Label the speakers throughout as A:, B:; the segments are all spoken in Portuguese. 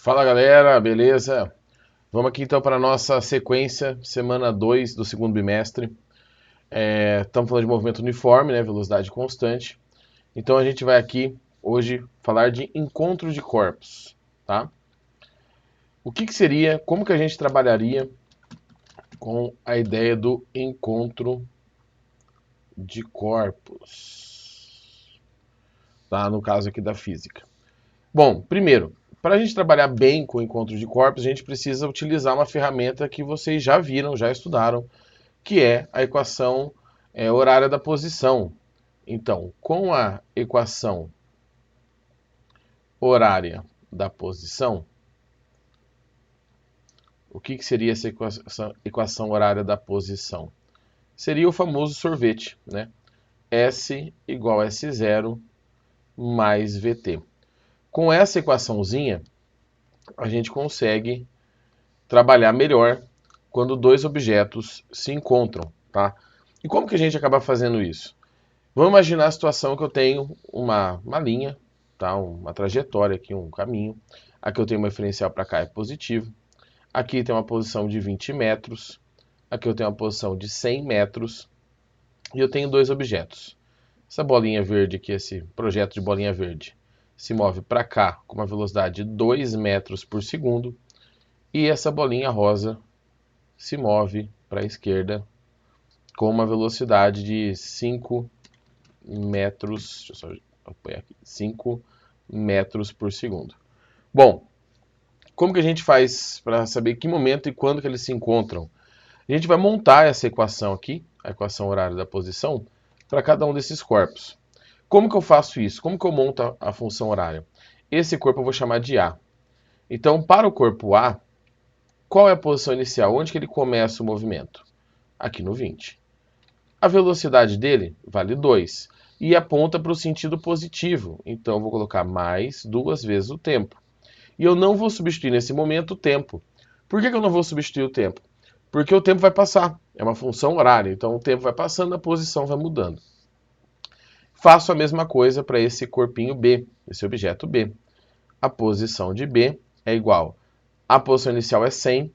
A: Fala galera, beleza? Vamos aqui então para a nossa sequência, semana 2 do segundo bimestre. Estamos falando de movimento uniforme, né? Velocidade constante. Então a gente vai aqui hoje falar de encontro de corpos, tá? O que seria, como que a gente trabalharia com a ideia do encontro de corpos, tá? No caso aqui da física. Bom, primeiro, para a gente trabalhar bem com o encontro de corpos, a gente precisa utilizar uma ferramenta que vocês já viram, já estudaram, que é a equação horária da posição. Então, com a equação horária da posição, o que seria essa equação horária da posição? Seria o famoso sorvete, né? S igual a S0 mais VT. Com essa equaçãozinha, a gente consegue trabalhar melhor quando dois objetos se encontram, tá? E como que a gente acaba fazendo isso? Vamos imaginar a situação que eu tenho uma linha, tá? Uma trajetória aqui, um caminho. Aqui eu tenho uma referencial para cá, é positivo. Aqui tem uma posição de 20 metros. Aqui eu tenho uma posição de 100 metros. E eu tenho dois objetos. Essa bolinha verde aqui, esse projeto de bolinha verde, se move para cá com uma velocidade de 2 metros por segundo. E essa bolinha rosa se move para a esquerda com uma velocidade de 5 metros, deixa eu só apoiar aqui, 5 metros por segundo. Bom, como que a gente faz para saber que momento e quando que eles se encontram? A gente vai montar essa equação aqui, a equação horária da posição, para cada um desses corpos. Como que eu faço isso? Como que eu monto a função horária? Esse corpo eu vou chamar de A. Então, para o corpo A, qual é a posição inicial? Onde que ele começa o movimento? Aqui no 20. A velocidade dele vale 2 e aponta para o sentido positivo. Então eu vou colocar mais 2 vezes o tempo. E eu não vou substituir nesse momento o tempo. Por que eu não vou substituir o tempo? Porque o tempo vai passar. É uma função horária. Então o tempo vai passando, a posição vai mudando. Faço a mesma coisa para esse corpinho B, esse objeto B. A posição de B é igual. A posição inicial é 100.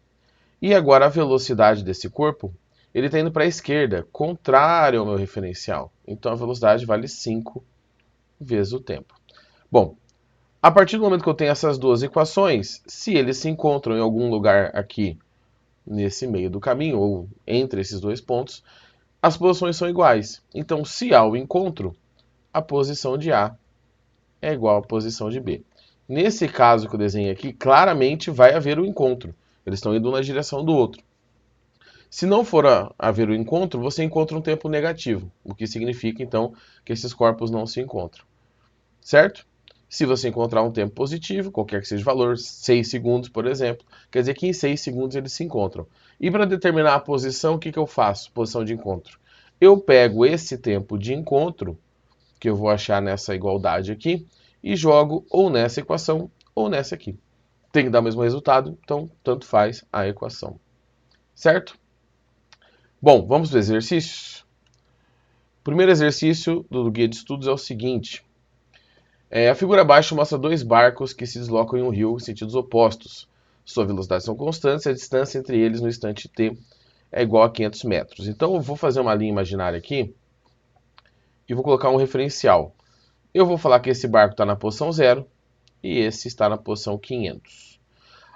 A: E agora a velocidade desse corpo, ele está indo para a esquerda, contrário ao meu referencial. Então a velocidade vale 5 vezes o tempo. Bom, a partir do momento que eu tenho essas duas equações, se eles se encontram em algum lugar aqui nesse meio do caminho, ou entre esses dois pontos, as posições são iguais. Então, se há o encontro, a posição de A é igual à posição de B. Nesse caso que eu desenhei aqui, claramente vai haver o encontro. Eles estão indo na direção do outro. Se não for haver o encontro, você encontra um tempo negativo, o que significa, então, que esses corpos não se encontram. Certo? Se você encontrar um tempo positivo, qualquer que seja o valor, 6 segundos, por exemplo, quer dizer que em 6 segundos eles se encontram. E para determinar a posição, o que eu faço? Posição de encontro. Eu pego esse tempo de encontro, que eu vou achar nessa igualdade aqui, e jogo ou nessa equação ou nessa aqui. Tem que dar o mesmo resultado, então tanto faz a equação. Certo? Bom, vamos para os exercícios? O primeiro exercício do guia de estudos é o seguinte. A figura abaixo mostra dois barcos que se deslocam em um rio em sentidos opostos. Sua velocidade são constantes e a distância entre eles no instante t é igual a 500 metros. Então eu vou fazer uma linha imaginária aqui e vou colocar um referencial. Eu vou falar que esse barco está na posição 0 e esse está na posição 500.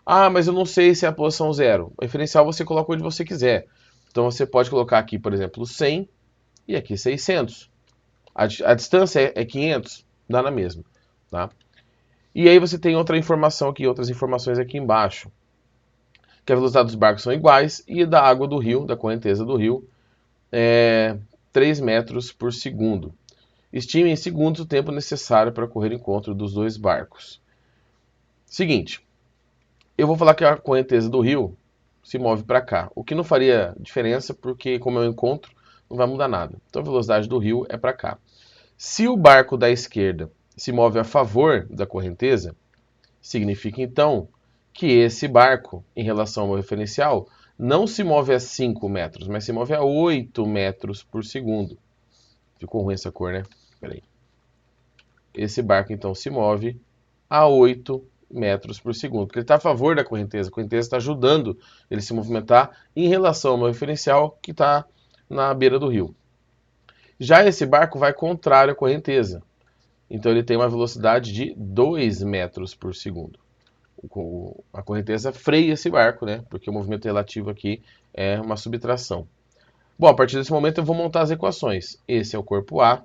A: Ah, mas eu não sei se é a posição 0. O referencial você coloca onde você quiser. Então você pode colocar aqui, por exemplo, 100 e aqui 600. A distância é 500, dá na mesma. Tá? E aí você tem outra informação aqui, outras informações aqui embaixo. Que a velocidade dos barcos são iguais e da água do rio, da correnteza do rio, é 3 metros por segundo. Estime em segundos o tempo necessário para correr o encontro dos dois barcos. Seguinte, eu vou falar que a correnteza do rio se move para cá, o que não faria diferença porque como é um encontro, não vai mudar nada. Então a velocidade do rio é para cá. Se o barco da esquerda se move a favor da correnteza, significa então que esse barco, em relação ao meu referencial, não se move a 5 metros, mas se move a 8 metros por segundo. Ficou ruim essa cor, né? Peraí. Esse barco então se move a 8 metros por segundo, porque ele está a favor da correnteza. A correnteza está ajudando ele a se movimentar em relação ao meu referencial que está na beira do rio. Já esse barco vai contrário à correnteza, então ele tem uma velocidade de 2 metros por segundo. A correnteza freia esse barco, né? Porque o movimento relativo aqui é uma subtração. Bom, a partir desse momento eu vou montar as equações. Esse é o corpo A,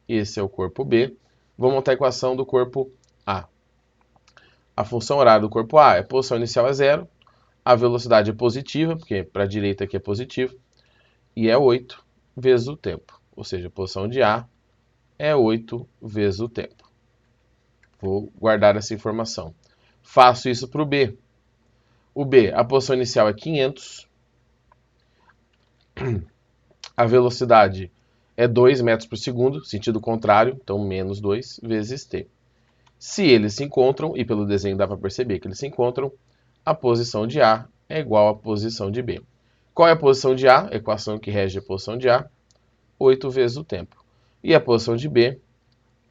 A: esse é o corpo B. Vou montar a equação do corpo A. A função horária do corpo A é posição inicial é 0, a velocidade é positiva, porque para a direita aqui é positivo, e é 8 vezes o tempo. Ou seja, a posição de A é 8 vezes o tempo. Vou guardar essa informação. Faço isso para o B. O B, a posição inicial é 500, a velocidade é 2 metros por segundo, sentido contrário, então menos 2 vezes t. Se eles se encontram, e pelo desenho dá para perceber que eles se encontram, a posição de A é igual à posição de B. Qual é a posição de A? A equação que rege a posição de A, 8 vezes o tempo. E a posição de B,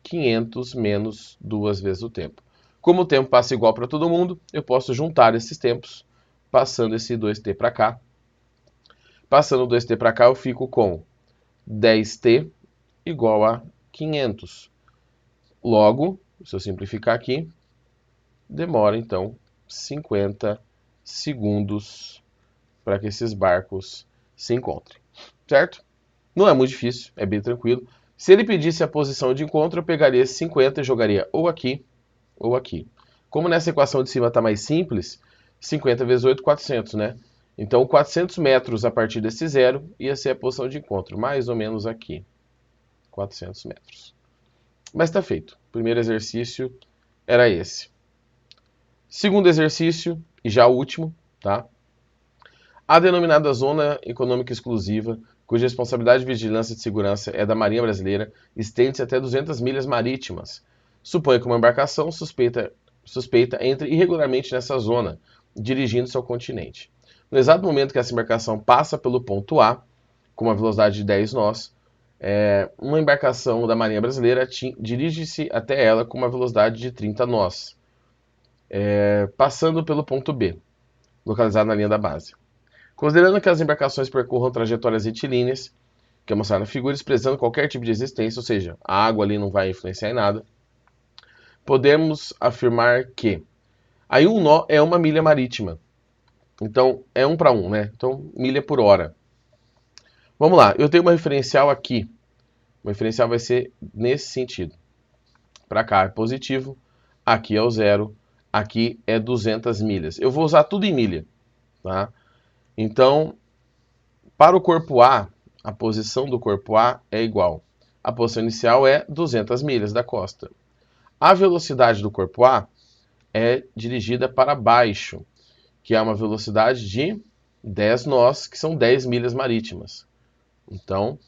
A: 500 menos 2 vezes o tempo. Como o tempo passa igual para todo mundo, eu posso juntar esses tempos, passando esse 2t para cá. Passando o 2t para cá, eu fico com 10t igual a 500. Logo, se eu simplificar aqui, demora então 50 segundos para que esses barcos se encontrem, certo? Não é muito difícil, é bem tranquilo. Se ele pedisse a posição de encontro, eu pegaria esse 50 e jogaria ou aqui ou aqui. Como nessa equação de cima está mais simples, 50 vezes 8, 400, né? Então, 400 metros a partir desse zero ia ser a posição de encontro, mais ou menos aqui. 400 metros. Mas está feito. O primeiro exercício era esse. Segundo exercício, e já o último, tá? A denominada Zona Econômica Exclusiva, cuja responsabilidade de vigilância e de segurança é da Marinha Brasileira, estende-se até 200 milhas marítimas. Suponha que uma embarcação suspeita entre irregularmente nessa zona, dirigindo-se ao continente. No exato momento que essa embarcação passa pelo ponto A, com uma velocidade de 10 nós, uma embarcação da Marinha Brasileira dirige-se até ela com uma velocidade de 30 nós, passando pelo ponto B, localizado na linha da base. Considerando que as embarcações percorram trajetórias retilíneas, que é mostrado na figura, desprezando qualquer tipo de existência, ou seja, a água ali não vai influenciar em nada, podemos afirmar que aí um nó é uma milha marítima. Então, é 1 para 1, né? Então, milha por hora. Vamos lá, eu tenho uma referencial aqui. O referencial vai ser nesse sentido. Para cá é positivo, aqui é o zero, aqui é 200 milhas. Eu vou usar tudo em milha, tá? Então, para o corpo A, a posição do corpo A é igual. A posição inicial é 200 milhas da costa. A velocidade do corpo A é dirigida para baixo, que é uma velocidade de 10 nós, que são 10 milhas marítimas. Então,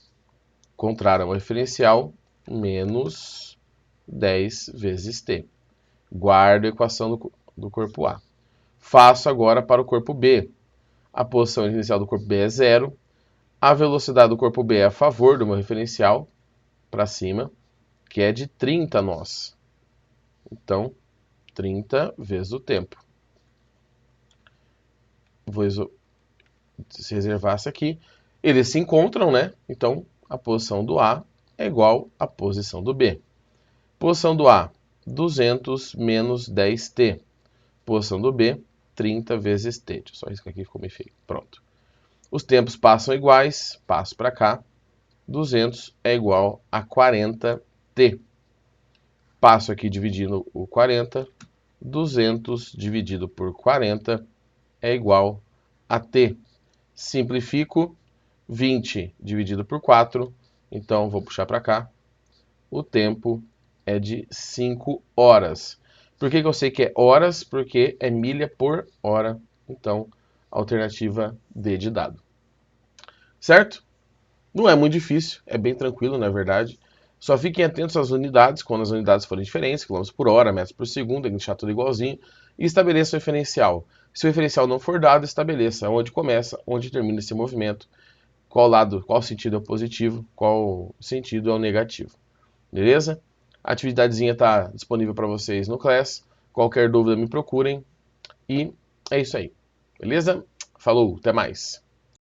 A: contrário ao referencial, menos 10 vezes t. Guardo a equação do corpo A. Faço agora para o corpo B. A posição inicial do corpo B é 0. A velocidade do corpo B é a favor do meu referencial, para cima, que é de 30 nós. Então, 30 vezes o tempo. Vou reservar isso aqui. Eles se encontram, né? Então, a posição do A é igual à posição do B. Posição do A, 200 menos 10t. Posição do B, 30 vezes t. Deixa eu só riscar aqui, ficou meio feio. Pronto. Os tempos passam iguais, passo para cá. 200 é igual a 40t. Passo aqui dividindo o 40. 200 dividido por 40 é igual a t. Simplifico. 20 dividido por 4. Então, vou puxar para cá. O tempo é de 5 horas. Por que eu sei que é horas? Porque é milha por hora. Então, alternativa D de dado. Certo? Não é muito difícil, é bem tranquilo, na verdade. Só fiquem atentos às unidades, quando as unidades forem diferentes, quilômetros por hora, metros por segundo, tem que deixar tudo igualzinho, e estabeleça o referencial. Se o referencial não for dado, estabeleça onde começa, onde termina esse movimento, qual lado, qual sentido é o positivo, qual sentido é o negativo. Beleza? A atividadezinha está disponível para vocês no Class. Qualquer dúvida me procurem. E é isso aí. Beleza? Falou, até mais.